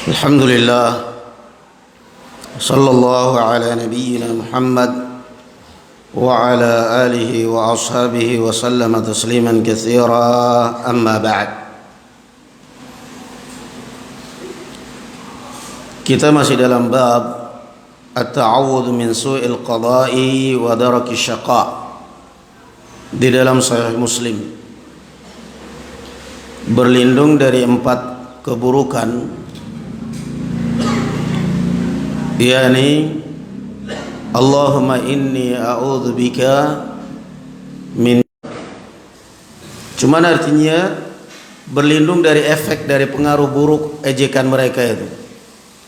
الحمد لله صلى الله على نبينا محمد وعلى آله وأصحابه وسلم تسليما كثيرا أما بعد. Kita masih dalam bab at-ta'awudz min su'il qada'i wa daraki syaqa di dalam Sahih Muslim, berlindung dari 4 keburukan, yakni Allahumma inni a'udzubika min. Cuman artinya berlindung dari efek, dari pengaruh buruk ejekan mereka itu.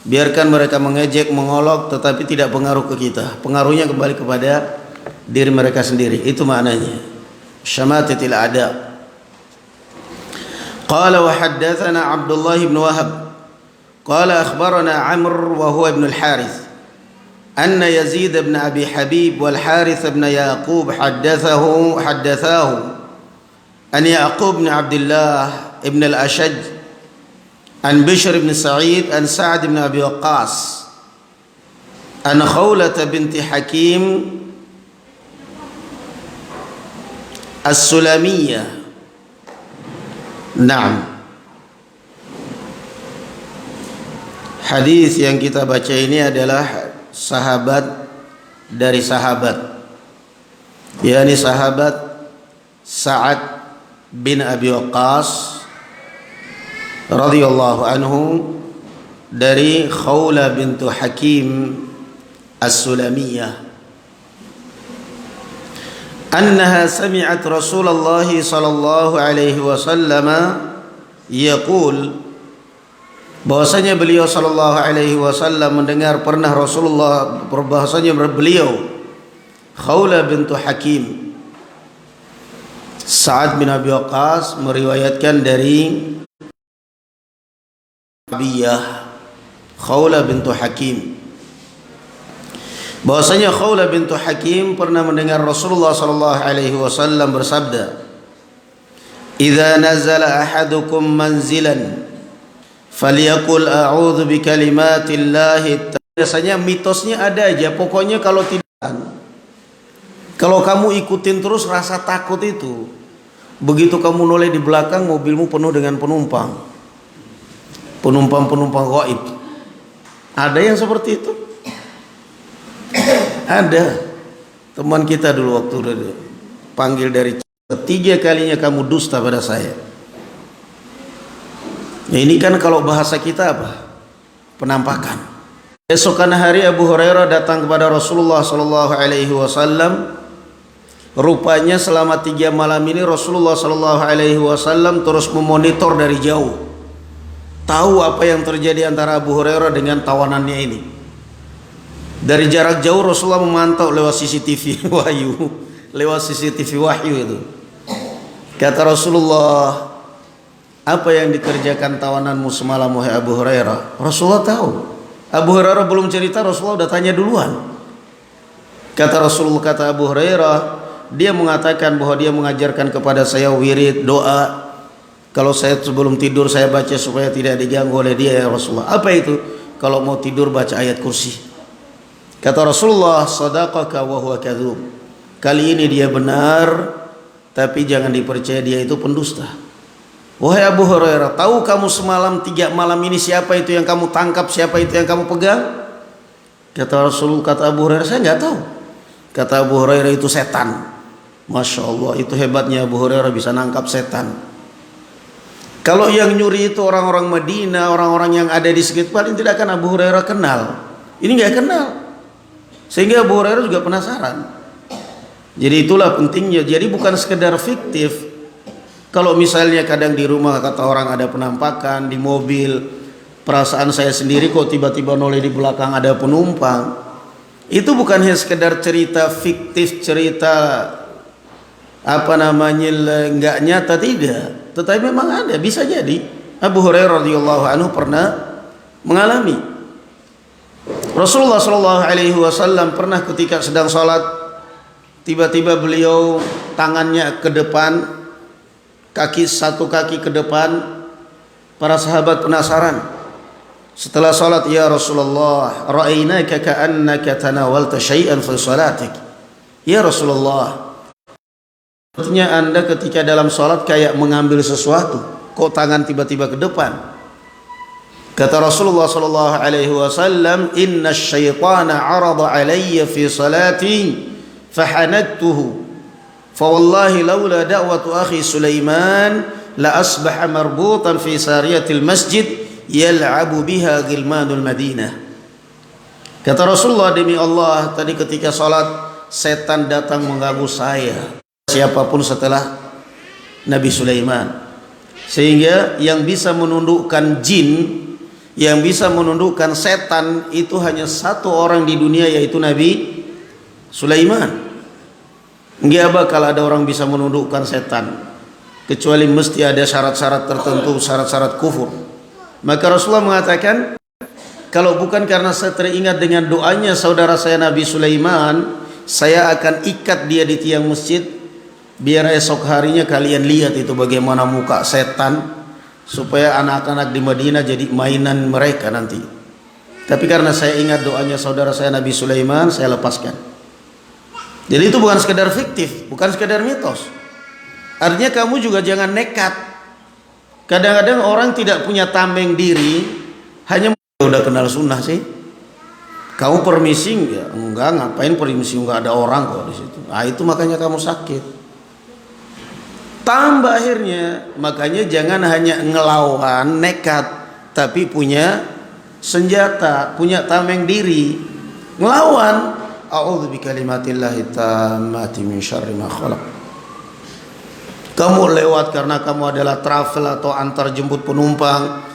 Biarkan mereka mengejek, mengolok, tetapi tidak pengaruh ke kita. Pengaruhnya kembali kepada diri mereka sendiri. Itu maknanya syamatatil a'da. Qala wa haddatsana Abdullah bin Wahab qala akhbarana Amr wa huwa ibn al-Harith anna Yazid ibn Abi Habib wal Harith ibn Yaqub haddathahu an Yaqub ibn Abdullah ibn al-Ashaj an Bishr ibn Sa'id an Sa'd ibn Abi Waqqas an Khawlah binti Hakim as-Sulamiyah. Naam. Hadis yang kita baca ini adalah sahabat dari sahabat, yakni sahabat Sa'ad bin Abi Waqqas radhiyallahu anhu dari Khawlah bintu Hakim as-Sulamiyah, annaha sami'at Rasulullah sallallahu alaihi wasallam yaqul, bahwasanya beliau sallallahu alaihi wasallam mendengar pernah Rasulullah, bahwasanya beliau Khawlah bintu Hakim Sa'ad bin Abi Waqqas meriwayatkan dari Abiyah Khawlah bintu Hakim, bahwasanya Khawlah bintu Hakim pernah mendengar Rasulullah sallallahu alaihi wasallam bersabda, "Idza nazala ahadukum manzilan falyaqul a'udzu bikalimatillahi." Biasanya mitosnya ada aja, pokoknya kalau kamu ikutin terus rasa takut itu, begitu kamu noleh di belakang mobilmu penuh dengan penumpang gaib. Ada yang seperti itu? Ada. Teman kita dulu waktu panggil dari ketiga kalinya kamu dusta pada saya. Nah, ini kan kalau bahasa kita apa? Penampakan. Esokan hari Abu Hurairah datang kepada Rasulullah sallallahu alaihi wasallam. Rupanya selama 3 malam ini Rasulullah sallallahu alaihi wasallam terus memonitor dari jauh, tahu apa yang terjadi antara Abu Hurairah dengan tawanannya ini. Dari jarak jauh Rasulullah memantau lewat CCTV wahyu, itu. Kata Rasulullah, "Apa yang dikerjakan tawananmu semalam wahai Abu Hurairah?" Rasulullah tahu. Abu Hurairah belum cerita, Rasulullah udah tanya duluan. Kata Rasulullah, kata Abu Hurairah, dia mengatakan bahwa dia mengajarkan kepada saya wirid, doa. Kalau saya sebelum tidur saya baca supaya tidak diganggu oleh dia, ya Rasulullah. Apa itu? Kalau mau tidur baca ayat kursi. Kata Rasulullah, "Sadaqaka wa huwa kadzub." Kali ini dia benar, tapi jangan dipercaya, dia itu pendusta. Wahai Abu Hurairah, tahu kamu semalam 3 malam ini siapa itu yang kamu tangkap, siapa itu yang kamu pegang? Kata Rasulullah, kata Abu Hurairah, saya nggak tahu. Kata Abu Hurairah, itu setan. Masya Allah, itu hebatnya Abu Hurairah bisa nangkap setan. Kalau yang nyuri itu orang-orang Madinah, orang-orang yang ada di sekitar, paling tidak akan Abu Hurairah kenal. Ini nggak kenal, sehingga Abu Hurairah juga penasaran. Jadi itulah pentingnya. Jadi bukan sekedar fiktif. Kalau misalnya kadang di rumah kata orang ada penampakan, di mobil, perasaan saya sendiri kok tiba-tiba noleh di belakang ada penumpang. Itu bukan hanya sekedar cerita fiktif, cerita nggak nyata, tidak. Tetapi memang ada, bisa jadi Abu Hurairah radhiyallahu anhu pernah mengalami. Rasulullah sallallahu alaihi wasallam pernah ketika sedang salat, tiba-tiba beliau tangannya ke depan, satu kaki ke depan. Para sahabat penasaran, Setelah salat, ya Rasulullah, ra'ainaka ka'annaka tanawalta syai'an fi salatik. Ya Rasulullah, artinya Anda ketika dalam salat kayak mengambil sesuatu, kok tangan tiba-tiba ke depan? Kata Rasulullah sallallahu alaihi wasallam, "Inna syaitana 'arada 'alayya fi salati fahanadtuhu. Fa wallahi laula da'watu akhi Sulaiman la asbaha marbutan fi sariyatil masjid yal'abu biha gilmanul Madinah." Kata Rasulullah, demi Allah, tadi ketika salat setan datang mengganggu saya, siapapun setelah Nabi Sulaiman, sehingga yang bisa menundukkan jin, yang bisa menundukkan setan itu hanya satu orang di dunia, yaitu Nabi Sulaiman. Enggak bakal ada orang bisa menundukkan setan kecuali mesti ada syarat-syarat tertentu, syarat-syarat kufur. Maka Rasulullah mengatakan, kalau bukan karena saya teringat dengan doanya saudara saya Nabi Sulaiman, saya akan ikat dia di tiang masjid, biar esok harinya kalian lihat itu bagaimana muka setan, supaya anak-anak di Madinah jadi mainan mereka nanti. Tapi karena saya ingat doanya saudara saya Nabi Sulaiman, saya lepaskan. Jadi itu bukan sekedar fiktif, bukan sekedar mitos. Artinya kamu juga jangan nekat. Kadang-kadang orang tidak punya tameng diri, hanya udah kenal sunnah sih. Kamu permisi enggak, ngapain permisi, enggak ada orang kok di situ. Nah, itu makanya kamu sakit. Tambah akhirnya, makanya jangan hanya ngelawan nekat, tapi punya senjata, punya tameng diri, ngelawan. A'udzu bikalimatillahi tammati min syarri ma khalaq. Kamu lewat karena kamu adalah travel atau antar jemput penumpang,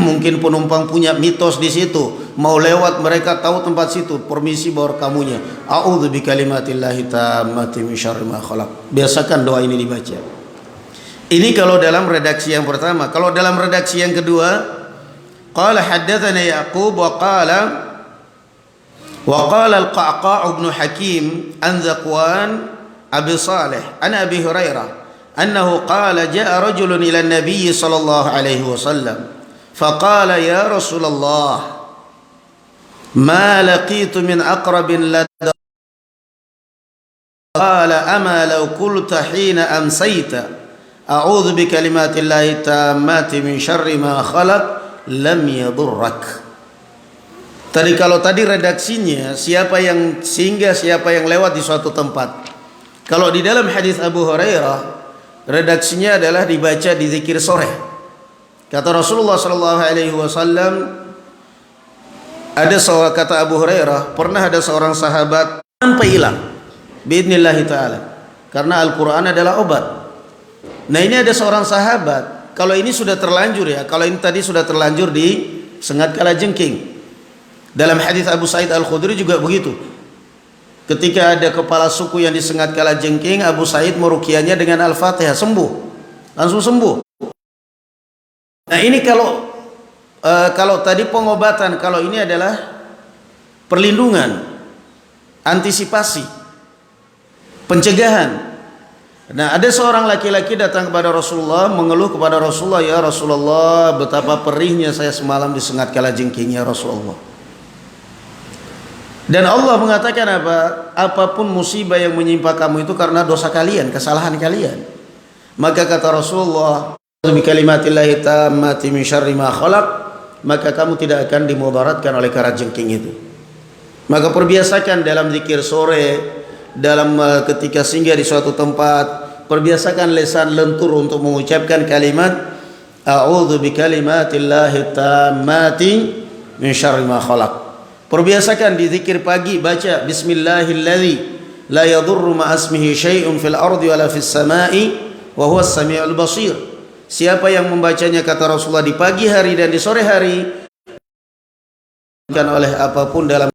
mungkin penumpang punya mitos di situ, mau lewat mereka tahu tempat situ, permisi bawa kamunya. A'udzu bikalimatillahi tammati min syarri ma khalaq. Biasakan doa ini dibaca. Ini kalau dalam redaksi yang pertama. Kalau dalam redaksi yang kedua, qala haddatsana Yaqub wa qala al-Qa'qa' ibn Hakim an Zakwan Abi Salih an Abi Hurairah annahu qala jaa rajulun ila an-nabiy sallallahu alaihi wasallam faqala ya Rasulullah ma laqitu min aqrabin lad qala ama law qulta hina amsayta a'udzu bikalimatillahi tammati min syarri ma khalaq lam yadurrak. Tadi kalau tadi redaksinya siapa yang lewat di suatu tempat. Kalau di dalam hadis Abu Hurairah redaksinya adalah dibaca di zikir sore. Kata Rasulullah sallallahu alaihi wasallam, kata Abu Hurairah, pernah ada seorang sahabat sampai hilang biidznillah taala, karena Al-Qur'an adalah obat. Nah, ini ada seorang sahabat, kalau ini sudah terlanjur ya, kalau ini tadi sudah terlanjur di sengat kalajengking. Dalam hadis Abu Sa'id Al-Khudri juga begitu. Ketika ada kepala suku yang disengat kalajengking, Abu Sa'id meruqyahnya dengan Al-Fatihah, sembuh. Langsung sembuh. Nah, ini kalau tadi pengobatan, kalau ini adalah perlindungan, antisipasi, pencegahan. Nah, ada seorang laki-laki datang kepada Rasulullah, mengeluh kepada Rasulullah, ya Rasulullah, betapa perihnya saya semalam disengat kalajengking ya Rasulullah. Dan Allah mengatakan apa? Apapun musibah yang menimpa kamu itu karena dosa kalian, kesalahan kalian. Maka kata Rasulullah, bikalimatillahi tammati min syarri ma khalaq, maka kamu tidak akan dimudaratkan oleh kalajengking itu. Maka perbiasakan dalam zikir sore, dalam ketika singgah di suatu tempat, perbiasakan lisan lentur untuk mengucapkan kalimat a'udzu bikalimatillahi tammati min syarri ma khalaq. Perbiasakan di zikir pagi baca bismillahilladzi la yadurru ma asmihi syai'un fil ardi wala fis sama'i wa huwas samiul basir. Siapa yang membacanya, kata Rasulullah, di pagi hari dan di sore hari, bukan oleh apapun dalam